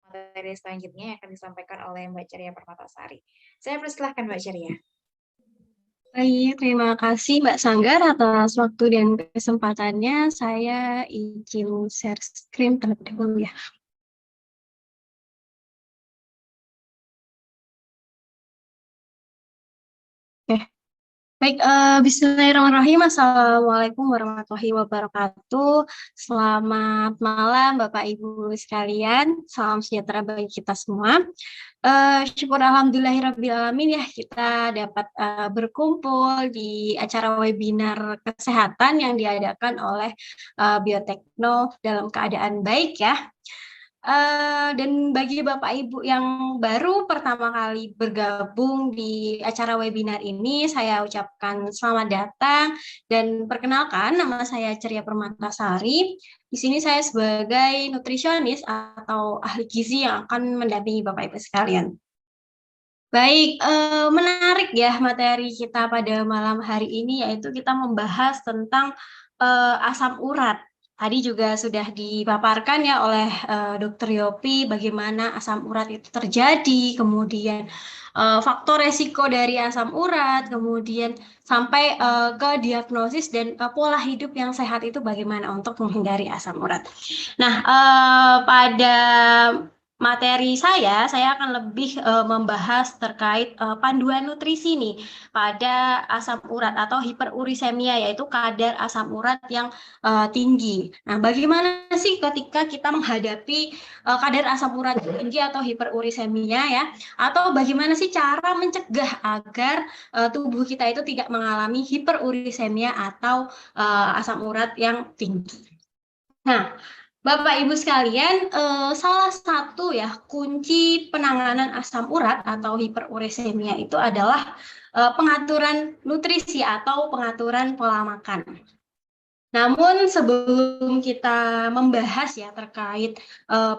materi selanjutnya yang akan disampaikan oleh Mbak Ceria Permatasari. Saya persilahkan Mbak Ceria. Baik, terima kasih Mbak Sanggar atas waktu dan kesempatannya. Saya izin share screen terlebih dahulu ya. Oke, baik. Bismillahirrahmanirrahim. Assalamualaikum warahmatullahi wabarakatuh. Selamat malam Bapak Ibu sekalian. Salam sejahtera bagi kita semua. Syukur alhamdulillahirrabbilalamin ya kita dapat berkumpul di acara webinar kesehatan yang diadakan oleh Biotekno dalam keadaan baik ya. Dan bagi Bapak Ibu yang baru pertama kali bergabung di acara webinar ini, saya ucapkan selamat datang dan perkenalkan nama saya Ceria Permatasari. Di sini saya sebagai nutrisionis atau ahli gizi yang akan mendampingi Bapak Ibu sekalian. Baik, menarik ya materi kita pada malam hari ini, yaitu kita membahas tentang asam urat. Tadi juga sudah dipaparkan ya oleh Dr. Yopi bagaimana asam urat itu terjadi, kemudian faktor resiko dari asam urat, kemudian sampai ke diagnosis dan pola hidup yang sehat itu bagaimana untuk menghindari asam urat. Nah, pada materi saya akan lebih membahas terkait panduan nutrisi nih pada asam urat atau hiperurisemia, yaitu kadar asam urat yang tinggi. Nah, bagaimana sih ketika kita menghadapi kadar asam urat tinggi atau hiperurisemia ya? Atau bagaimana sih cara mencegah agar tubuh kita itu tidak mengalami hiperurisemia atau asam urat yang tinggi? Nah, Bapak Ibu sekalian, salah satu ya kunci penanganan asam urat atau hiperurisemia itu adalah pengaturan nutrisi atau pengaturan pola makan. Namun sebelum kita membahas ya terkait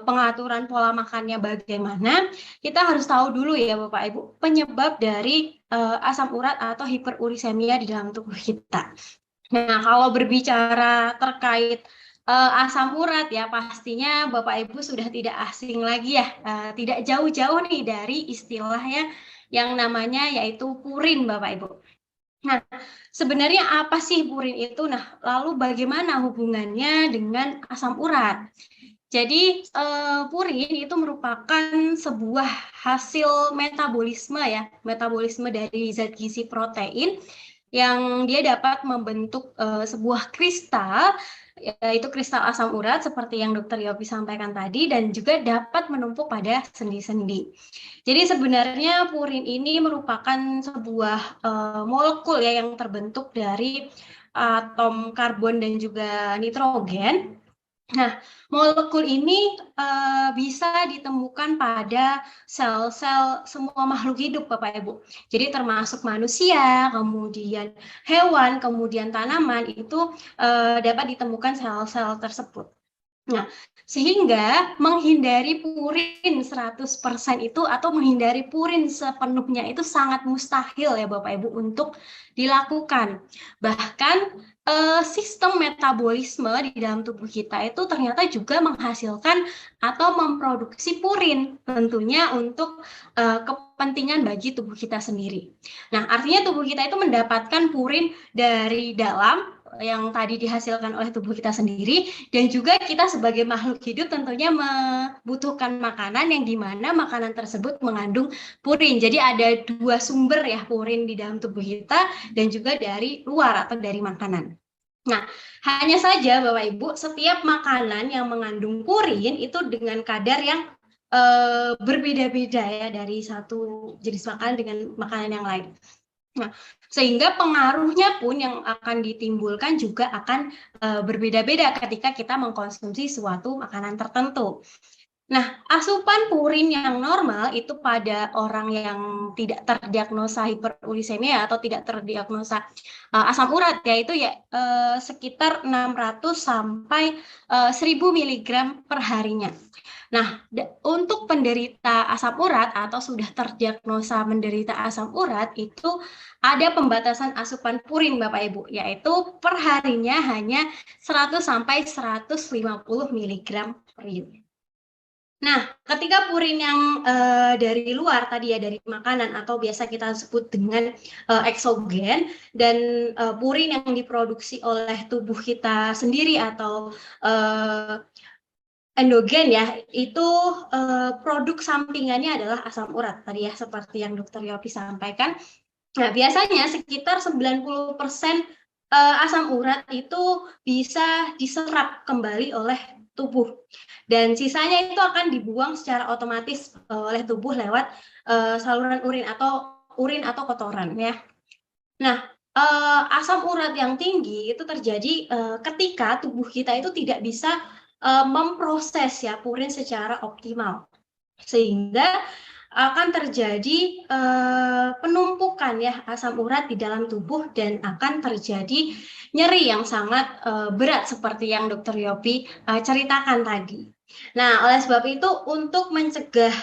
pengaturan pola makannya bagaimana, kita harus tahu dulu ya Bapak Ibu penyebab dari asam urat atau hiperurisemia di dalam tubuh kita. Nah, kalau berbicara terkait asam urat ya pastinya Bapak Ibu sudah tidak asing lagi ya, tidak jauh-jauh nih dari istilahnya yang namanya yaitu purin Bapak Ibu. Nah, sebenarnya apa sih purin itu? Nah, lalu bagaimana hubungannya dengan asam urat? Jadi purin itu merupakan sebuah hasil metabolisme ya, metabolisme dari zat gizi protein yang dia dapat membentuk sebuah kristal, yaitu kristal asam urat seperti yang Dr. Yopi sampaikan tadi, dan juga dapat menumpuk pada sendi-sendi. Jadi sebenarnya purin ini merupakan sebuah molekul ya yang terbentuk dari atom karbon dan juga nitrogen. Nah, molekul ini bisa ditemukan pada sel-sel semua makhluk hidup, Bapak Ibu. Jadi termasuk manusia, kemudian hewan, kemudian tanaman itu dapat ditemukan sel-sel tersebut. Nah, sehingga menghindari purin 100% itu atau menghindari purin sepenuhnya itu sangat mustahil ya Bapak Ibu untuk dilakukan. Bahkan sistem metabolisme di dalam tubuh kita itu ternyata juga menghasilkan atau memproduksi purin tentunya untuk kepentingan bagi tubuh kita sendiri. Nah, artinya tubuh kita itu mendapatkan purin dari dalam yang tadi dihasilkan oleh tubuh kita sendiri, dan juga kita sebagai makhluk hidup tentunya membutuhkan makanan yang dimana makanan tersebut mengandung purin. Jadi ada dua sumber ya purin di dalam tubuh kita dan juga dari luar atau dari makanan. Nah, hanya saja Bapak Ibu, setiap makanan yang mengandung purin itu dengan kadar yang berbeda-beda ya dari satu jenis makanan dengan makanan yang lain. Nah, sehingga pengaruhnya pun yang akan ditimbulkan juga akan berbeda-beda ketika kita mengkonsumsi suatu makanan tertentu. Nah, asupan purin yang normal itu pada orang yang tidak terdiagnosa hiperurisemia atau tidak terdiagnosa asam urat yaitu ya sekitar 600 sampai 1000 mg per harinya. Nah, untuk penderita asam urat atau sudah terdiagnosa menderita asam urat itu ada pembatasan asupan purin Bapak Ibu, yaitu per harinya hanya 100 sampai 150 mg per unit. Nah, ketika purin yang dari luar tadi ya, dari makanan atau biasa kita sebut dengan eksogen, dan purin yang diproduksi oleh tubuh kita sendiri atau endogen ya, itu produk sampingannya adalah asam urat tadi ya, seperti yang Dokter Yopi sampaikan. Nah, biasanya sekitar 90% asam urat itu bisa diserap kembali oleh tubuh. Dan sisanya itu akan dibuang secara otomatis oleh tubuh lewat saluran urin atau kotoran ya. Nah, asam urat yang tinggi itu terjadi ketika tubuh kita itu tidak bisa memproses ya purin secara optimal. Sehingga akan terjadi penumpukan ya asam urat di dalam tubuh dan akan terjadi nyeri yang sangat berat seperti yang Dokter Yopi ceritakan tadi. Nah, oleh sebab itu untuk mencegah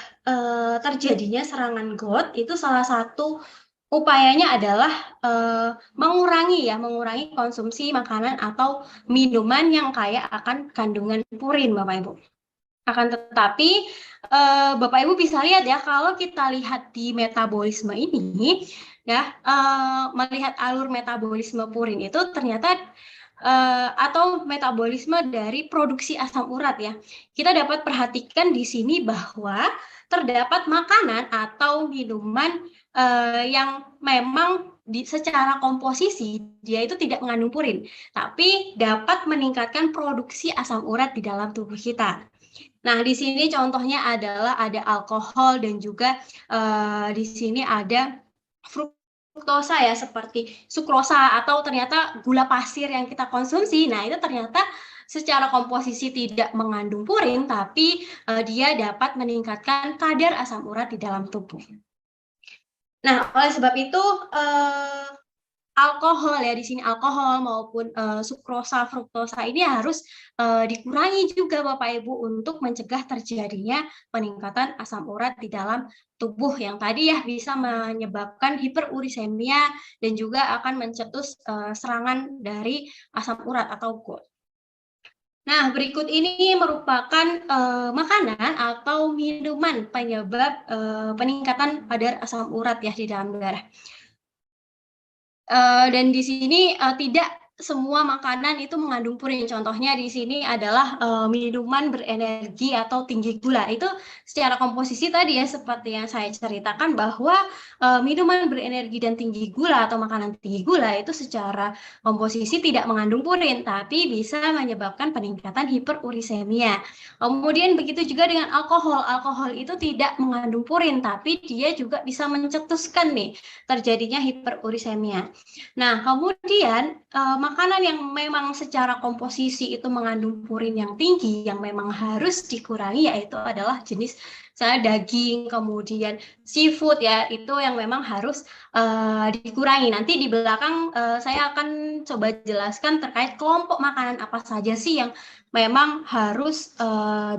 terjadinya serangan gout itu salah satu upayanya adalah mengurangi konsumsi makanan atau minuman yang kaya akan kandungan purin, Bapak Ibu. Akan tetapi Bapak Ibu bisa lihat ya, kalau kita lihat di metabolisme ini ya, melihat alur metabolisme purin itu ternyata atau metabolisme dari produksi asam urat ya. Kita dapat perhatikan di sini bahwa terdapat makanan atau minuman yang memang secara komposisi dia itu tidak mengandung purin, tapi dapat meningkatkan produksi asam urat di dalam tubuh kita. Nah, di sini contohnya adalah ada alkohol dan juga di sini ada fruktosa ya, seperti sukrosa atau ternyata gula pasir yang kita konsumsi. Nah, itu ternyata secara komposisi tidak mengandung purin, tapi dia dapat meningkatkan kadar asam urat di dalam tubuh. Nah, oleh sebab itu alkohol ya, di sini alkohol maupun sukrosa, fruktosa ini harus dikurangi juga Bapak Ibu untuk mencegah terjadinya peningkatan asam urat di dalam tubuh yang tadi ya bisa menyebabkan hiperurisemia dan juga akan mencetus serangan dari asam urat atau gout. Nah, berikut ini merupakan makanan atau minuman penyebab peningkatan kadar asam urat ya di dalam darah. Dan di sini tidak semua makanan itu mengandung purin. Contohnya di sini adalah minuman berenergi atau tinggi gula. Itu secara komposisi tadi ya seperti yang saya ceritakan bahwa minuman berenergi dan tinggi gula atau makanan tinggi gula itu secara komposisi tidak mengandung purin, tapi bisa menyebabkan peningkatan hiperurisemia. Kemudian begitu juga dengan alkohol. Alkohol itu tidak mengandung purin, tapi dia juga bisa mencetuskan nih terjadinya hiperurisemia. Nah, kemudian makanan yang memang secara komposisi itu mengandung purin yang tinggi, yang memang harus dikurangi yaitu adalah jenis misalnya daging, kemudian seafood ya, itu yang memang harus dikurangi. Nanti di belakang saya akan coba jelaskan terkait kelompok makanan apa saja sih yang memang harus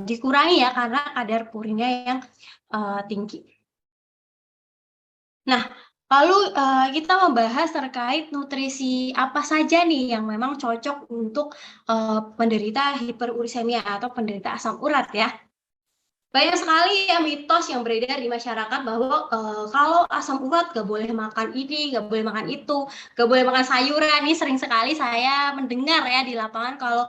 dikurangi ya karena kadar purinnya yang tinggi. Nah, lalu kita membahas terkait nutrisi apa saja nih yang memang cocok untuk penderita hiperurisemia atau penderita asam urat ya. Banyak sekali ya mitos yang beredar di masyarakat bahwa kalau asam urat gak boleh makan ini, gak boleh makan itu, gak boleh makan sayuran. Ini sering sekali saya mendengar ya di lapangan kalau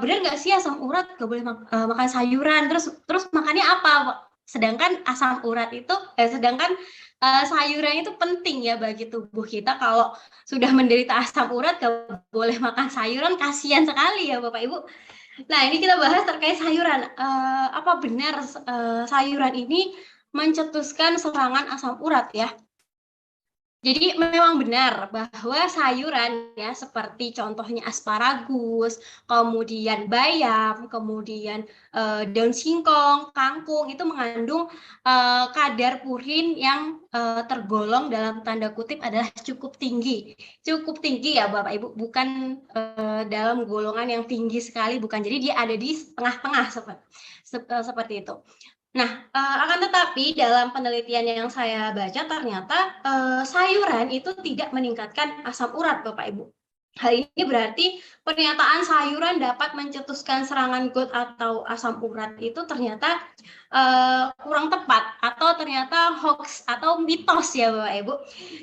benar nggak sih asam urat gak boleh makan sayuran, terus makannya apa? Sedangkan asam urat itu, sedangkan sayuran itu penting ya bagi tubuh kita. Kalau sudah menderita asam urat gak boleh makan sayuran, kasihan sekali ya Bapak Ibu. Nah, ini kita bahas terkait sayuran. Apa benar sayuran ini mencetuskan serangan asam urat ya? Jadi memang benar bahwa sayuran ya seperti contohnya asparagus, kemudian bayam, kemudian daun singkong, kangkung itu mengandung kadar purin yang tergolong dalam tanda kutip adalah cukup tinggi. Cukup tinggi ya Bapak Ibu, bukan dalam golongan yang tinggi sekali, bukan. Jadi dia ada di tengah-tengah seperti itu. Nah, akan tetapi dalam penelitian yang saya baca ternyata sayuran itu tidak meningkatkan asam urat, Bapak Ibu. Hal ini berarti pernyataan sayuran dapat mencetuskan serangan GOT atau asam urat itu ternyata kurang tepat atau ternyata hoax atau mitos ya Bapak Ibu.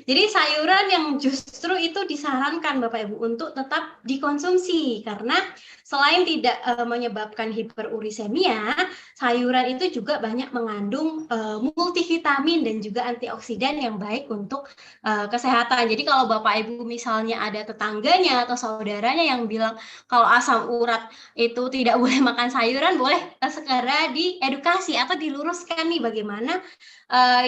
Jadi sayuran yang justru itu disarankan Bapak Ibu untuk tetap dikonsumsi karena selain tidak menyebabkan hiperurisemia, sayuran itu juga banyak mengandung multivitamin dan juga antioksidan yang baik untuk kesehatan. Jadi kalau Bapak Ibu misalnya ada tetangganya atau saudaranya yang bilang kalau asam urat itu tidak boleh makan sayuran, boleh segera diedukasi atau diluruskan nih bagaimana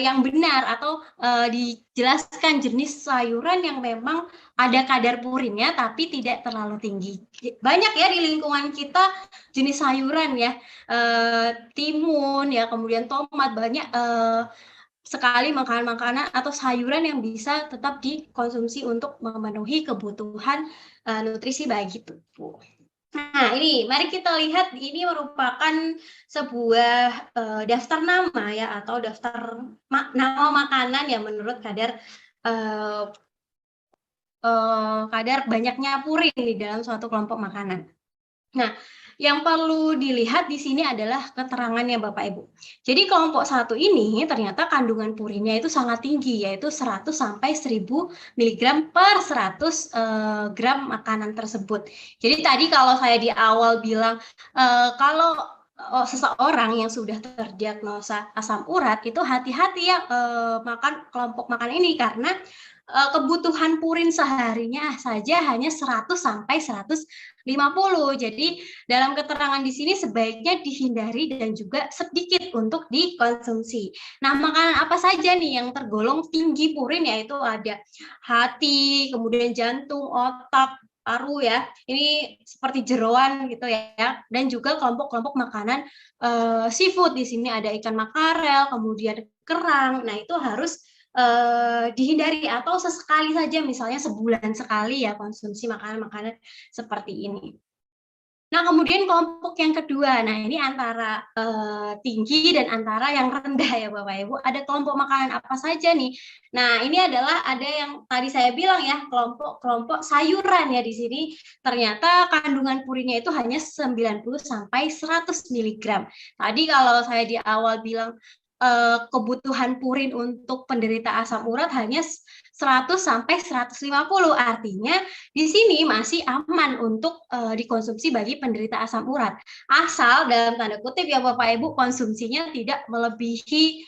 yang benar atau dijelaskan jenis sayuran yang memang ada kadar purinnya tapi tidak terlalu tinggi. Banyak ya di lingkungan kita jenis sayuran ya, timun ya, kemudian tomat, banyak sekali makanan-makanan atau sayuran yang bisa tetap dikonsumsi untuk memenuhi kebutuhan nutrisi bagi tubuh. Nah, ini mari kita lihat, ini merupakan sebuah daftar nama ya atau daftar nama makanan yang menurut kadar banyaknya purin di dalam suatu kelompok makanan. Nah, yang perlu dilihat di sini adalah keterangannya Bapak Ibu. Jadi kelompok 1 ini ternyata kandungan purinnya itu sangat tinggi, yaitu 100 sampai 1000 mg per 100 gram makanan tersebut. Jadi tadi kalau saya di awal bilang kalau seseorang yang sudah terdiagnosa asam urat itu hati-hati ya makan kelompok makan ini karena kebutuhan purin seharinya saja hanya 100 sampai 150. Jadi dalam keterangan di sini sebaiknya dihindari dan juga sedikit untuk dikonsumsi. Nah, makanan apa saja nih yang tergolong tinggi purin, yaitu ada hati, kemudian jantung, otak, paru ya. Ini seperti jeroan gitu ya. Dan juga kelompok-kelompok makanan seafood, di sini ada ikan makarel, kemudian kerang. Nah, itu harus dihindari atau sesekali saja, misalnya sebulan sekali ya konsumsi makanan-makanan seperti ini. Nah, kemudian kelompok yang kedua, nah ini antara tinggi dan antara yang rendah ya Bapak Ibu. Ada kelompok makanan apa saja nih? Nah, ini adalah ada yang tadi saya bilang ya, kelompok sayuran ya di sini. Ternyata kandungan purinnya itu hanya 90 sampai 100 mg. Tadi kalau saya di awal bilang kebutuhan purin untuk penderita asam urat hanya 100 sampai 150, artinya di sini masih aman untuk dikonsumsi bagi penderita asam urat. Asal dalam tanda kutip ya Bapak Ibu, konsumsinya tidak melebihi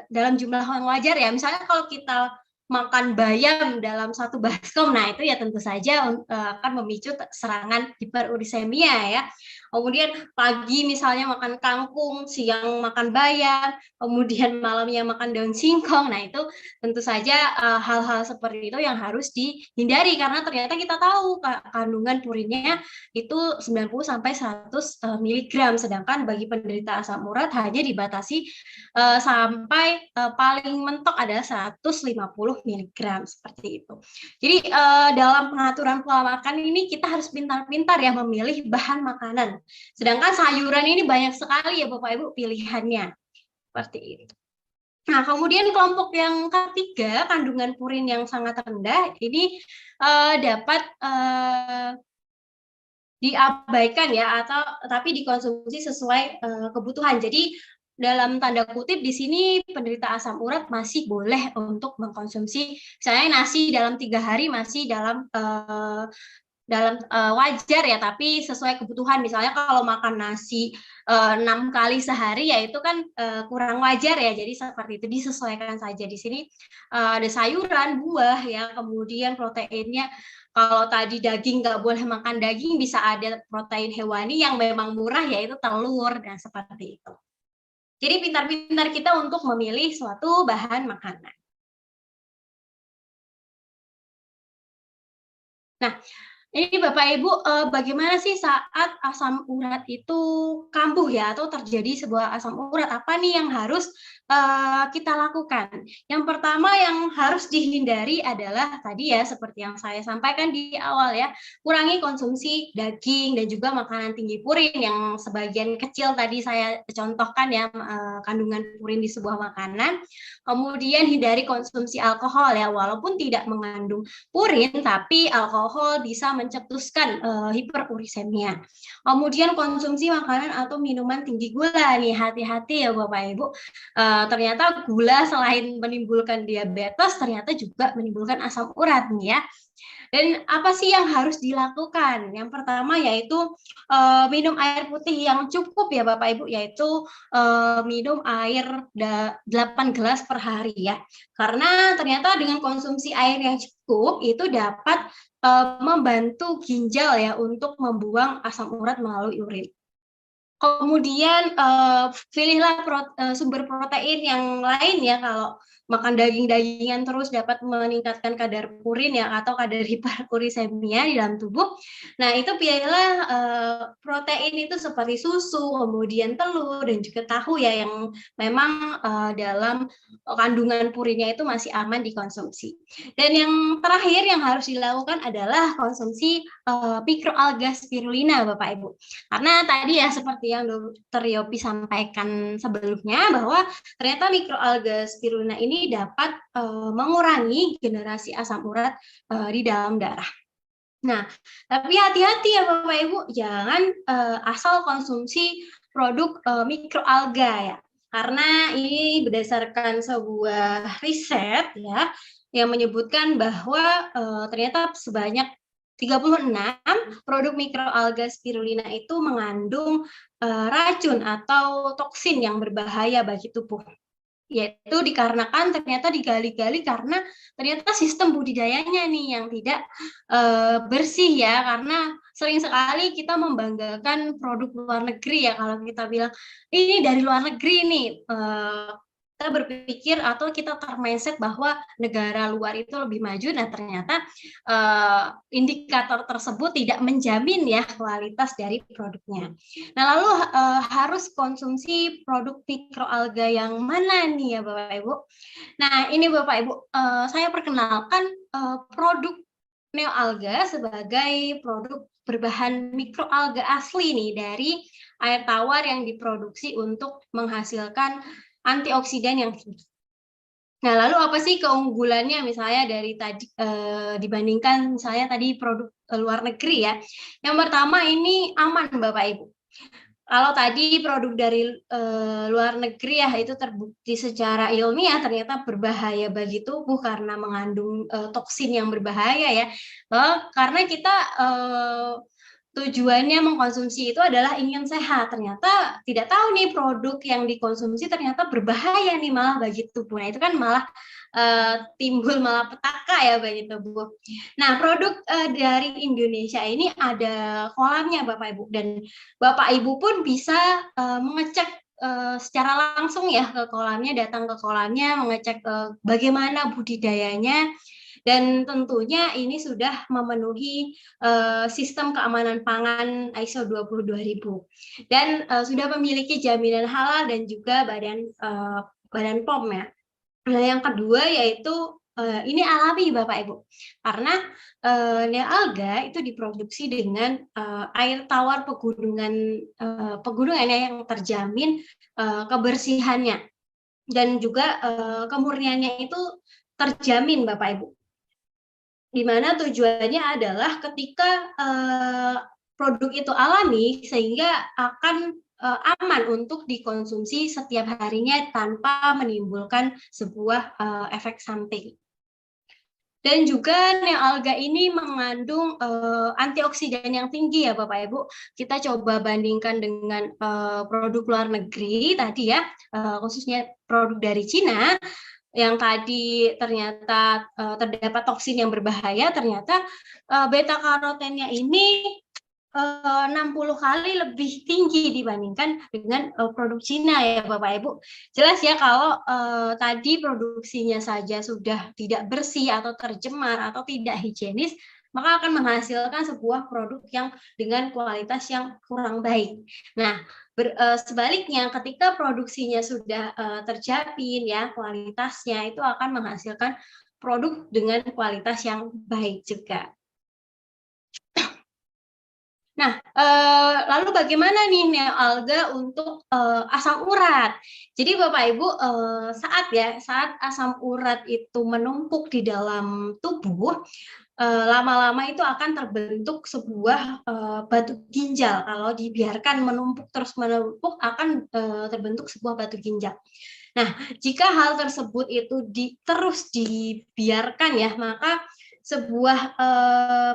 dalam jumlah yang wajar ya. Misalnya kalau kita makan bayam dalam satu baskom, nah itu ya tentu saja akan memicu serangan hiperurisemia ya. Kemudian pagi misalnya makan kangkung, siang makan bayam, kemudian malamnya makan daun singkong. Nah, itu tentu saja hal-hal seperti itu yang harus dihindari karena ternyata kita tahu kandungan purinnya itu 90 sampai 100 mg, sedangkan bagi penderita asam urat hanya dibatasi sampai paling mentok adalah 150 mg seperti itu. Jadi dalam pengaturan pola makan ini kita harus pintar-pintar ya memilih bahan makanan. Sedangkan sayuran ini banyak sekali ya Bapak Ibu pilihannya. Seperti itu. Nah, kemudian kelompok yang ketiga, kandungan purin yang sangat rendah, ini dapat diabaikan ya, atau tapi dikonsumsi sesuai kebutuhan. Jadi dalam tanda kutip di sini penderita asam urat masih boleh untuk mengkonsumsi, misalnya nasi dalam 3 hari masih dalam wajar ya, tapi sesuai kebutuhan. Misalnya kalau makan nasi 6 kali sehari ya itu kan kurang wajar ya, jadi seperti itu disesuaikan saja. Di sini ada sayuran, buah ya, kemudian proteinnya kalau tadi daging nggak boleh makan daging, bisa ada protein hewani yang memang murah yaitu telur dan seperti itu. Jadi pintar-pintar kita untuk memilih suatu bahan makanan. Nah, Ini Bapak Ibu, bagaimana sih saat asam urat itu kambuh ya atau terjadi sebuah asam urat? Apa nih yang harus kita lakukan? Yang pertama yang harus dihindari adalah tadi ya seperti yang saya sampaikan di awal ya, kurangi konsumsi daging dan juga makanan tinggi purin yang sebagian kecil tadi saya contohkan ya kandungan purin di sebuah makanan. Kemudian hindari konsumsi alkohol ya, walaupun tidak mengandung purin, tapi alkohol bisa mencetuskan hiperurisemia. Kemudian konsumsi makanan atau minuman tinggi gula nih, hati-hati ya Bapak Ibu. Ternyata gula selain menimbulkan diabetes, ternyata juga menimbulkan asam urat nih ya. Dan apa sih yang harus dilakukan? Yang pertama yaitu minum air putih yang cukup ya Bapak Ibu, yaitu minum air 8 gelas per hari ya. Karena ternyata dengan konsumsi air yang cukup itu dapat membantu ginjal ya untuk membuang asam urat melalui urin. Kemudian pilihlah sumber protein yang lain ya, kalau makan daging-dagingan terus dapat meningkatkan kadar purin ya atau kadar hiperurisemia di dalam tubuh. Nah, itu pilihlah protein itu seperti susu, kemudian telur dan juga tahu ya yang memang dalam kandungan purinnya itu masih aman dikonsumsi. Dan yang terakhir yang harus dilakukan adalah konsumsi mikroalga spirulina Bapak Ibu. Karena tadi ya seperti yang Dokter Yopi sampaikan sebelumnya bahwa ternyata mikroalga spirulina ini dapat mengurangi generasi asam urat di dalam darah. Nah, tapi hati-hati ya Bapak Ibu, jangan asal konsumsi produk mikroalga ya. Karena ini berdasarkan sebuah riset ya yang menyebutkan bahwa ternyata sebanyak 36 produk mikroalga spirulina itu mengandung racun atau toksin yang berbahaya bagi tubuh. Yaitu dikarenakan ternyata digali-gali karena ternyata sistem budidayanya nih yang tidak bersih ya, karena sering sekali kita membanggakan produk luar negeri ya, kalau kita bilang ini dari luar negeri nih, kita berpikir atau kita ter-mindset bahwa negara luar itu lebih maju. Nah ternyata indikator tersebut tidak menjamin ya kualitas dari produknya. Nah lalu harus konsumsi produk mikroalga yang mana nih ya Bapak Ibu? Nah ini Bapak Ibu, saya perkenalkan produk neoalga sebagai produk berbahan mikroalga asli nih dari air tawar yang diproduksi untuk menghasilkan antioksidan yang tinggi. Nah, lalu apa sih keunggulannya misalnya dari tadi dibandingkan misalnya tadi produk luar negeri ya? Yang pertama ini aman Bapak Ibu. Kalau tadi produk dari luar negeri ya itu terbukti secara ilmiah ternyata berbahaya bagi tubuh karena mengandung toksin yang berbahaya ya. Karena kita tujuannya mengkonsumsi itu adalah ingin sehat, ternyata tidak tahu nih produk yang dikonsumsi ternyata berbahaya nih malah bagi tubuh. Nah itu kan malah timbul malapetaka ya bagi tubuh. Nah produk dari Indonesia ini ada kolamnya Bapak Ibu, dan Bapak Ibu pun bisa mengecek secara langsung ya ke kolamnya, datang ke kolamnya mengecek bagaimana budidayanya. Dan tentunya ini sudah memenuhi sistem keamanan pangan ISO 22000 dan sudah memiliki jaminan halal dan juga badan POM ya. Nah, yang kedua yaitu ini alami Bapak Ibu, karena neoalga itu diproduksi dengan air tawar pegunungan yang terjamin kebersihannya dan juga kemurniannya itu terjamin Bapak Ibu. Di mana tujuannya adalah ketika produk itu alami sehingga akan aman untuk dikonsumsi setiap harinya tanpa menimbulkan sebuah efek samping. Dan juga neoalga ini mengandung antioksidan yang tinggi ya Bapak Ibu. Kita coba bandingkan dengan produk luar negeri tadi ya, khususnya produk dari Cina yang tadi ternyata terdapat toksin yang berbahaya, ternyata beta karotennya ini 60 kali lebih tinggi dibandingkan dengan produk Cina ya Bapak Ibu. Jelas ya kalau tadi produksinya saja sudah tidak bersih atau tercemar atau tidak higienis, maka akan menghasilkan sebuah produk yang dengan kualitas yang kurang baik. Nah, sebaliknya ketika produksinya sudah terjamin ya kualitasnya, itu akan menghasilkan produk dengan kualitas yang baik juga. Nah, lalu bagaimana nih neoalga untuk asam urat? Jadi Bapak Ibu, saat asam urat itu menumpuk di dalam tubuh, lama-lama itu akan terbentuk sebuah batu ginjal. Kalau dibiarkan menumpuk terus menumpuk akan terbentuk sebuah batu ginjal. Nah, jika hal tersebut itu terus dibiarkan ya, maka sebuah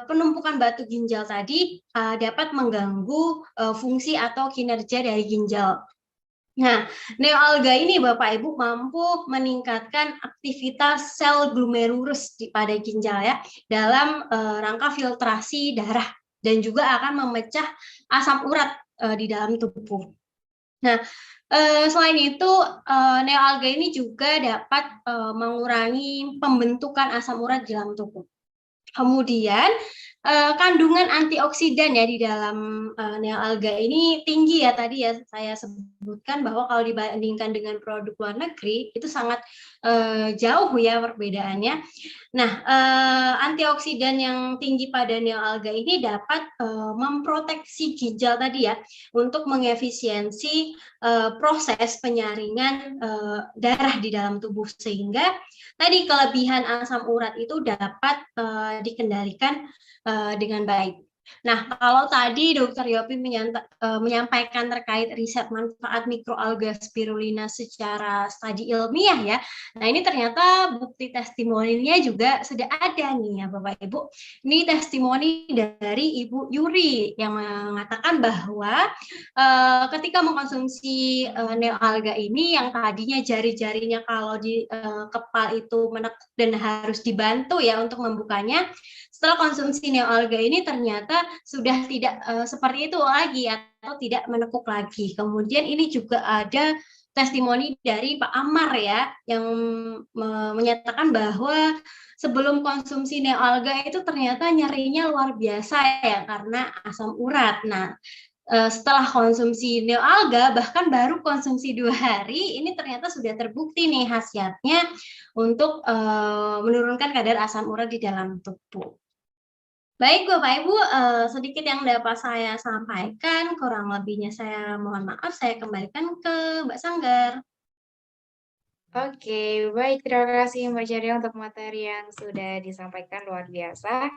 penumpukan batu ginjal tadi dapat mengganggu fungsi atau kinerja dari ginjal. Nah, neoalga ini Bapak Ibu mampu meningkatkan aktivitas sel glomerulus pada ginjal ya dalam rangka filtrasi darah dan juga akan memecah asam urat di dalam tubuh. Nah, selain itu neoalga ini juga dapat mengurangi pembentukan asam urat di dalam tubuh. Kemudian kandungan antioksidan ya di dalam neoalga ini tinggi ya, tadi ya saya sebutkan bahwa kalau dibandingkan dengan produk luar negeri itu sangat jauh ya perbedaannya. Nah, antioksidan yang tinggi pada neoalga ini dapat memproteksi ginjal tadi ya untuk mengefisiensi proses penyaringan darah di dalam tubuh, sehingga tadi kelebihan asam urat itu dapat dikendalikan dengan baik. Nah, kalau tadi Dr. Yopi menyampaikan terkait riset manfaat mikroalga spirulina secara studi ilmiah ya, nah ini ternyata bukti testimoninya juga sudah ada nih ya Bapak Ibu. Ini testimoni dari Ibu Yuri yang mengatakan bahwa ketika mengkonsumsi neoalga ini yang tadinya jari-jarinya kalau di kepal itu menekuk dan harus dibantu ya untuk membukanya, setelah konsumsi neoalga ini ternyata sudah tidak seperti itu lagi atau tidak menekuk lagi. Kemudian ini juga ada testimoni dari Pak Amar ya yang menyatakan bahwa sebelum konsumsi neoalga itu ternyata nyerinya luar biasa ya karena asam urat. Nah, setelah konsumsi neoalga bahkan baru konsumsi 2 hari ini ternyata sudah terbukti nih khasiatnya untuk menurunkan kadar asam urat di dalam tubuh. Baik Bapak Ibu, sedikit yang dapat saya sampaikan, kurang lebihnya saya mohon maaf, saya kembalikan ke Mbak Sanggar. Oke, baik, terima kasih Mbak Ceria untuk materi yang sudah disampaikan, luar biasa.